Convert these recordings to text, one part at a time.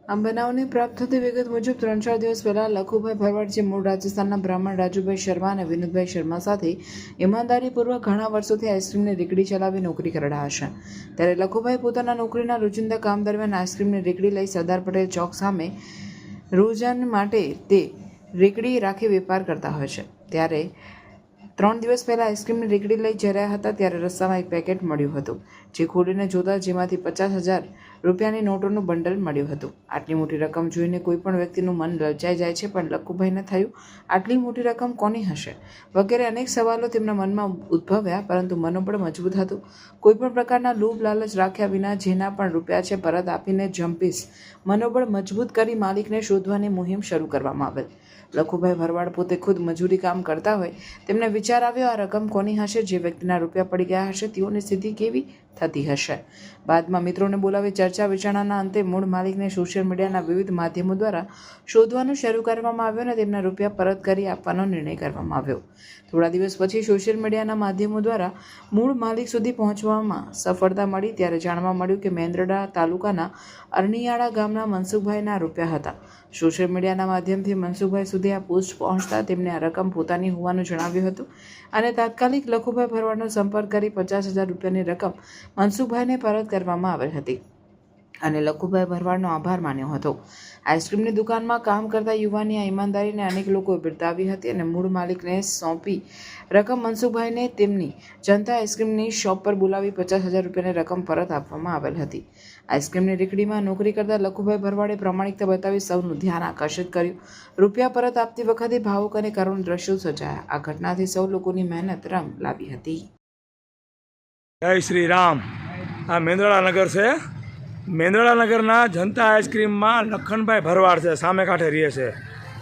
આ બનાવની પ્રાપ્ત થતી વિગત મુજબ 3-4 દિવસ પહેલા લખુભાઈ ભરવાડ જે મૂળ રાજસ્થાનના બ્રાહ્મણ રાજુભાઈ શર્મા અને વિનોદભાઈ શર્મા સાથે ઈમાનદારીપૂર્વક ઘણા વર્ષોથી આઈસ્ક્રીમની રેકડી ચલાવી નોકરી કરી રહ્યા છે, ત્યારે લખુભાઈ પોતાના નોકરીના રોજિંદા કામ દરમિયાન આઈસ્ક્રીમની રેકડી લઈ સરદાર પટેલ ચોક સામે રોજાન માટે તે રેકડી રાખી વેપાર કરતા હોય છે। ત્યારે 3 દિવસ પહેલાં આઈસ્ક્રીમની રેકડી લઈ જઈ રહ્યા હતા ત્યારે રસ્તામાં એક પેકેટ મળ્યું હતું, જે ખોલીને જોતા જેમાંથી 50,000 રૂપિયાની નોટોનું બંડલ મળ્યું હતું। આટલી મોટી રકમ જોઈને કોઈ પણ વ્યક્તિનું મન લલચાઈ જાય છે, પણ લખુભાઈને થયું આટલી મોટી રકમ કોની હશે વગેરે અનેક સવાલો તેમના મનમાં ઉદ્ભવ્યા, પરંતુ મનોબળ મજબૂત હતું। કોઈ પણ પ્રકારના લોભ લાલચ રાખ્યા વિના જેના પણ રૂપિયા છે પરત આપીને જંપીશ મનોબળ મજબૂત કરી માલિકને શોધવાની મુહિમ શરૂ કરવામાં આવેલ। લખુભાઈ ભરવાડ પોતે ખુદ મજૂરી કામ કરતા હોય તેમને વિચાર આવ્યો આ રકમ કોની હશે, જે વ્યક્તિના રૂપિયા પડી ગયા હશે તેઓની સ્થિતિ કેવી થતી હશે। બાદમાં મિત્રોને બોલાવી ચર્ચા વિચારણાના અંતે મૂળ માલિકને સોશિયલ મીડિયાના વિવિધ માધ્યમો દ્વારા શોધવાનું શરૂ કરવામાં આવ્યું અને તેમના રૂપિયા પરત કરી આપવાનો નિર્ણય કરવામાં આવ્યો। થોડા દિવસ પછી સોશિયલ મીડિયાના માધ્યમો દ્વારા મૂળ માલિક સુધી પહોંચવામાં સફળતા મળી, ત્યારે જાણવા મળ્યું કે મેંદરડા તાલુકાના અરણિયાળા ગામના મનસુખભાઈના રૂપિયા હતા। સોશિયલ મીડિયાના માધ્યમથી મનસુખભાઈ સુધી આ પોસ્ટ પહોંચતા તેમને આ રકમ પોતાની હોવાનું જણાવ્યું હતું અને તાત્કાલિક લખુભાઈ ભરવાડનો સંપર્ક કરી 50,000 રૂપિયાની રકમ મનસુખભાઈને પરત કરવામાં આવેલ હતી અને લખુભાઈ ભરવાડનો આભાર માન્યો હતો। આઈસ્ક્રીમની દુકાનમાં કામ કરતા યુવાનની આ ઈમાનદારીને અનેક લોકોએ બિરદાવી હતી અને મૂળ માલિકને સોંપી રકમ મનસુખભાઈને તેમની જનતા આઈસ્ક્રીમની શોપ પર બોલાવી 50,000 રૂપિયાની રકમ પરત આપવામાં આવેલ હતી। આઈસ્ક્રીમની રેકડીમાં નોકરી કરતા લખુભાઈ ભરવાડે પ્રામાણિકતા બતાવી સૌનું ધ્યાન આકર્ષિત કર્યું। રૂપિયા પરત આપતી વખતે ભાવુક અને કરુણ દ્રશ્યો સર્જાયા। આ ઘટનાથી સૌ લોકોની મહેનત રંગ લાવી હતી। જય શ્રી રામ। આ મેંદરડા નગર છે। મેંદરડા નગરના જનતા આઈસ્ક્રીમમાં લખનભાઈ ભરવાડ છે, સામે કાંઠે રહે છે,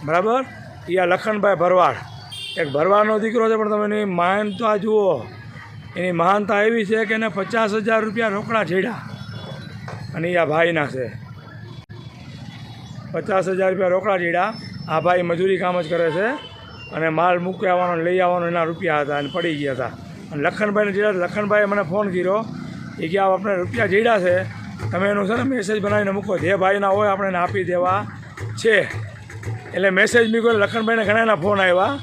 બરાબર। એ આ લખનભાઈ ભરવાડ એક ભરવાડનો દીકરો છે, પણ તમે એની મહાનતા જુઓ। એની મહાનતા એવી છે કે એને 50,000 રૂપિયા રોકડા જેડ્યા અને એ આ ભાઈના છે। 50,000 રૂપિયા રોકડા જેડ્યા। આ ભાઈ મજૂરી કામ જ કરે છે અને માલ મૂકી આવવાનો લઈ આવવાનો એના રૂપિયા હતા અને પડી ગયા હતા। અને લખનભાઈને જેડા લખનભાઈએ મને ફોન કર્યો, એ કે આપણે રૂપિયા જેડ્યા છે, તમે એનું છે ને મેસેજ બનાવીને મૂકો, જે ભાઈના હોય આપણે એને આપી દેવા છે। એટલે મેસેજ મૂક્યો, લખનભાઈને ઘણા એના ફોન આવ્યા,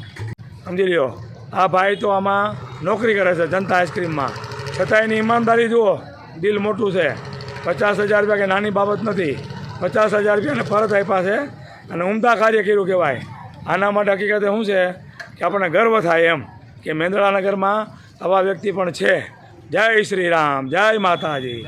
સમજી લ્યો। આ ભાઈ તો આમાં નોકરી કરે છે જનતા આઈસ્ક્રીમમાં, છતાં એની ઈમાનદારી જુઓ, દિલ મોટું છે। 50,000 રૂપિયા કે નાની બાબત નથી, 50,000 રૂપિયાને પરત આપ્યા છે અને ઉમદા કાર્ય કર્યું કહેવાય। આના માટે હકીકતે શું છે કે આપણને ગર્વ થાય એમ કે મેંદરડા નગરમાં આવા વ્યક્તિ પણ છે। જય શ્રી રામ, જય માતાજી।